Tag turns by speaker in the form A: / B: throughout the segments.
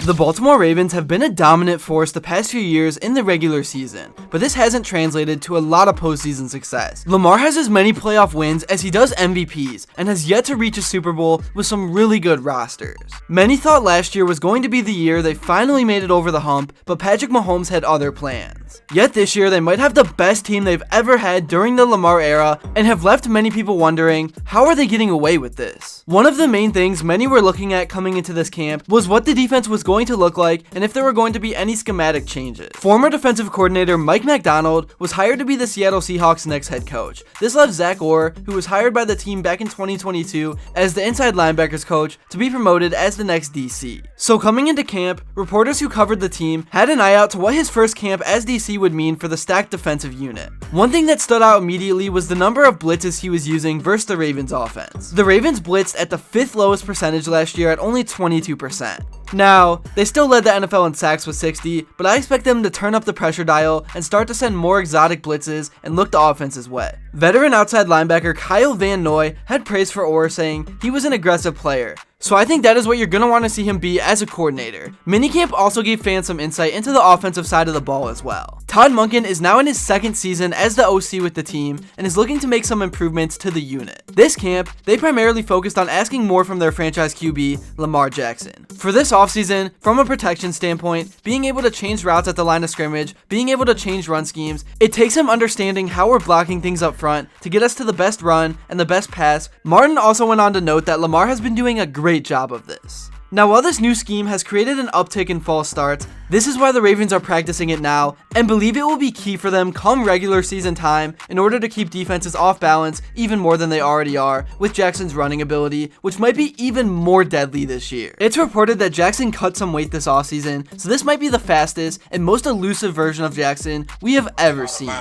A: The Baltimore Ravens have been a dominant force the past few years in the regular season, but this hasn't translated to a lot of postseason success. Lamar has as many playoff wins as he does MVPs, and has yet to reach a Super Bowl with some really good rosters. Many thought last year was going to be the year they finally made it over the hump, but Patrick Mahomes had other plans. Yet this year they might have the best team they've ever had during the Lamar era, and have left many people wondering, how are they getting away with this? One of the main things many were looking at coming into this camp was what the defense was going to look like and if there were going to be any schematic changes. Former defensive coordinator Mike Macdonald was hired to be the Seattle Seahawks' next head coach. This left Zach Orr, who was hired by the team back in 2022 as the inside linebackers coach, to be promoted as the next DC. So coming into camp, reporters who covered the team had an eye out to what his first camp as DC would mean for the stacked defensive unit. One thing that stood out immediately was the number of blitzes he was using versus the Ravens offense. The Ravens blitzed at the 5th lowest percentage last year at only 22%. Now, they still led the NFL in sacks with 60, but I expect them to turn up the pressure dial and start to send more exotic blitzes and look the offenses wet. Veteran outside linebacker Kyle Van Noy had praise for Orr, saying he was an aggressive player. So I think that is what you're going to want to see him be as a coordinator. Minicamp also gave fans some insight into the offensive side of the ball as well. Todd Monken is now in his 2nd season as the OC with the team and is looking to make some improvements to the unit. This camp, they primarily focused on asking more from their franchise QB, Lamar Jackson. For this offseason, from a protection standpoint, being able to change routes at the line of scrimmage, being able to change run schemes, it takes him understanding how we're blocking things up front to get us to the best run and the best pass. Martin also went on to note that Lamar has been doing a great job of this. Now, while this new scheme has created an uptick in false starts, this is why the Ravens are practicing it now and believe it will be key for them come regular season time in order to keep defenses off balance even more than they already are with Jackson's running ability, which might be even more deadly this year. It's reported that Jackson cut some weight this offseason, so this might be the fastest and most elusive version of Jackson we have ever seen.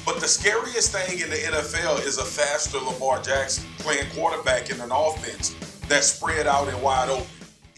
B: But the scariest thing in the NFL is a faster Lamar Jackson playing quarterback in an offense that's spread out and wide open.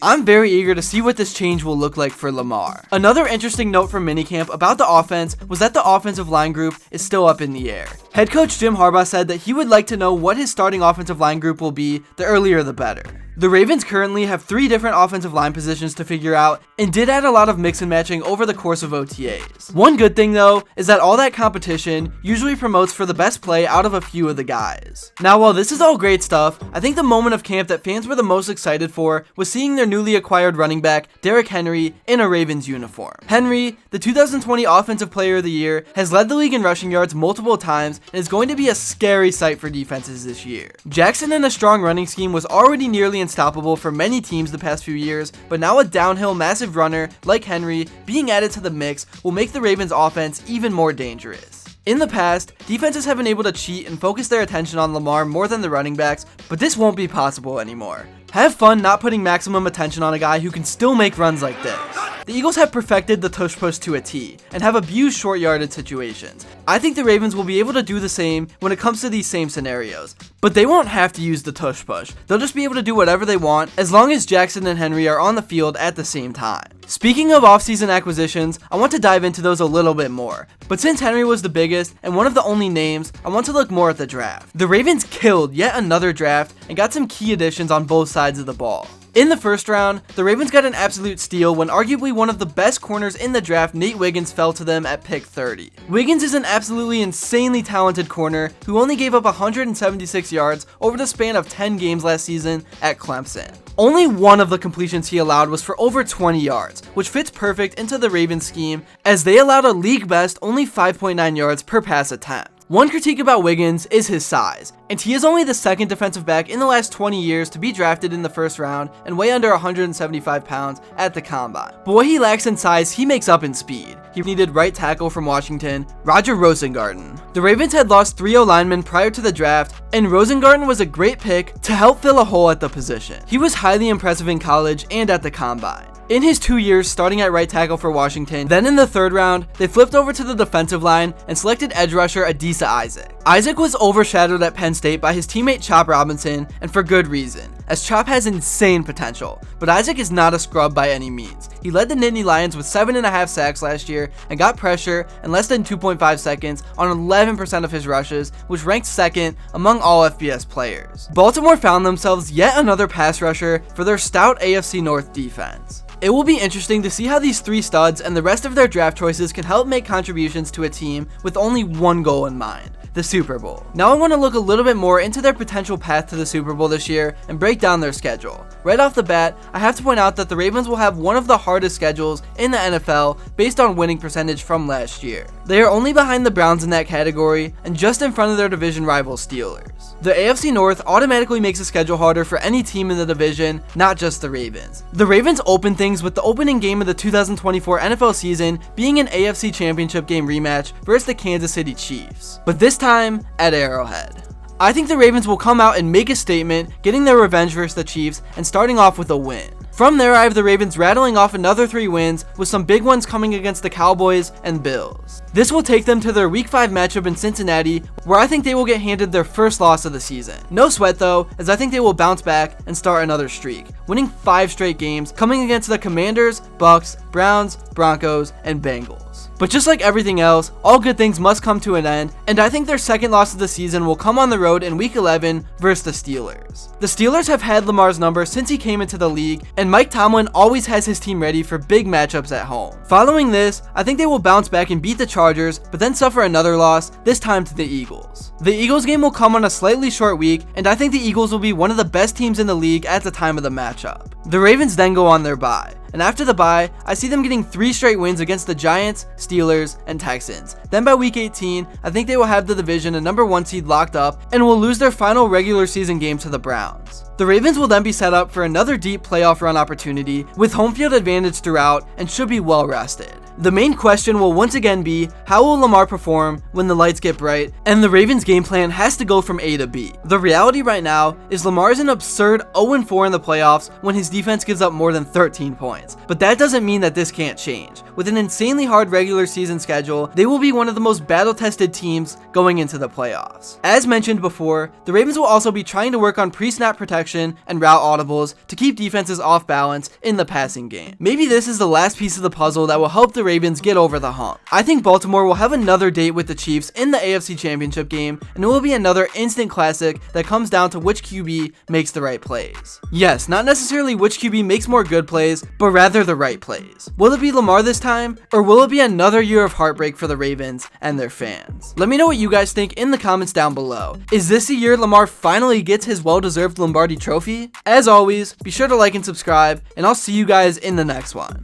A: I'm very eager to see what this change will look like for Lamar. Another interesting note from minicamp about the offense was that the offensive line group is still up in the air. Head coach Jim Harbaugh said that he would like to know what his starting offensive line group will be, the earlier the better. The Ravens currently have 3 different offensive line positions to figure out and did add a lot of mix and matching over the course of OTAs. One good thing though is that all that competition usually promotes for the best play out of a few of the guys. Now, while this is all great stuff, I think the moment of camp that fans were the most excited for was seeing their newly acquired running back Derrick in a Ravens uniform. Henry, the 2020 Offensive Player of the Year, has led the league in rushing yards multiple times and is going to be a scary sight for defenses this year. Jackson in a strong running scheme was already nearly unstoppable for many teams the past few years, but now a downhill massive runner like Henry being added to the mix will make the Ravens offense even more dangerous. In the past, defenses have been able to cheat and focus their attention on Lamar more than the running backs, but this won't be possible anymore. Have fun not putting maximum attention on a guy who can still make runs like this. The Eagles have perfected the tush push to a T and have abused short yardage situations. I think the Ravens will be able to do the same when it comes to these same scenarios, but they won't have to use the tush push. They'll just be able to do whatever they want as long as Jackson and Henry are on the field at the same time. Speaking of offseason acquisitions, I want to dive into those a little bit more, but since Henry was the biggest and one of the only names, I want to look more at the draft. The Ravens killed yet another draft and got some key additions on both sides of the ball. In the first round, the Ravens got an absolute steal when arguably one of the best corners in the draft, Nate Wiggins, fell to them at pick 30. Wiggins is an absolutely insanely talented corner who only gave up 176 yards over the span of 10 games last season at Clemson. Only one of the completions he allowed was for over 20 yards, which fits perfect into the Ravens scheme as they allowed a league best only 5.9 yards per pass attempt. One critique about Wiggins is his size, and he is only the 2nd defensive back in the last 20 years to be drafted in the first round and weigh under 175 pounds at the combine. But what he lacks in size, he makes up in speed. He needed right tackle from Washington, Roger Rosengarten. The Ravens had lost 3 O-linemen prior to the draft, and Rosengarten was a great pick to help fill a hole at the position. He was highly impressive in college and at the combine. In his 2 years starting at right tackle for Washington, then in the 3rd round, they flipped over to the defensive line and selected edge rusher Adisa Isaac. Isaac was overshadowed at Penn State by his teammate Chop Robinson, and for good reason, as Chop has insane potential, but Isaac is not a scrub by any means. He led the Nittany Lions with 7.5 sacks last year and got pressure in less than 2.5 seconds on 11% of his rushes, which ranked second among all FBS players. Baltimore found themselves yet another pass rusher for their stout AFC North defense. It will be interesting to see how these three studs and the rest of their draft choices can help make contributions to a team with only one goal in mind: the Super Bowl. Now I want to look a little bit more into their potential path to the Super Bowl this year and break down their schedule. Right off the bat, I have to point out that the Ravens will have one of the hardest schedules in the NFL based on winning percentage from last year. They are only behind the Browns in that category and just in front of their division rival Steelers. The AFC North automatically makes the schedule harder for any team in the division, not just the Ravens. The Ravens open things with the opening game of the 2024 NFL season being an AFC Championship game rematch versus the Kansas City Chiefs, but this time at Arrowhead. I think the Ravens will come out and make a statement, getting their revenge versus the Chiefs and starting off with a win. From there, I have the Ravens rattling off another 3 wins, with some big ones coming against the Cowboys and Bills. This will take them to their Week 5 matchup in Cincinnati, where I think they will get handed their first loss of the season. No sweat though, as I think they will bounce back and start another streak, winning 5 straight games, coming against the Commanders, Bucks, Browns, Broncos, and Bengals. But just like everything else, all good things must come to an end, and I think their second loss of the season will come on the road in Week 11 versus the Steelers. The Steelers have had Lamar's number since he came into the league, and Mike Tomlin always has his team ready for big matchups at home. Following this, I think they will bounce back and beat the Chargers, but then suffer another loss, this time to the Eagles. The Eagles game will come on a slightly short week, and I think the Eagles will be one of the best teams in the league at the time of the matchup. The Ravens then go on their bye, and after the bye, I see them getting 3 straight wins against the Giants, Steelers, and Texans. Then by week 18, I think they will have the division and number 1 seed locked up and will lose their final regular season game to the Browns. The Ravens will then be set up for another deep playoff run opportunity with home field advantage throughout and should be well rested. The main question will once again be, how will Lamar perform when the lights get bright, and the Ravens game plan has to go from A to B. The reality right now is Lamar is an absurd 0-4 in the playoffs when his defense gives up more than 13 points, but that doesn't mean that this can't change. With an insanely hard regular season schedule, they will be one of the most battle-tested teams going into the playoffs. As mentioned before, the Ravens will also be trying to work on pre-snap protection and route audibles to keep defenses off balance in the passing game. Maybe this is the last piece of the puzzle that will help the Ravens get over the hump. I think Baltimore will have another date with the Chiefs in the AFC Championship game, and it will be another instant classic that comes down to which QB makes the right plays. Yes, not necessarily which QB makes more good plays, but rather the right plays. Will it be Lamar this time, or will it be another year of heartbreak for the Ravens and their fans? Let me know what you guys think in the comments down below. Is this the year Lamar finally gets his well-deserved Lombardi trophy? As always, be sure to like and subscribe, and I'll see you guys in the next one.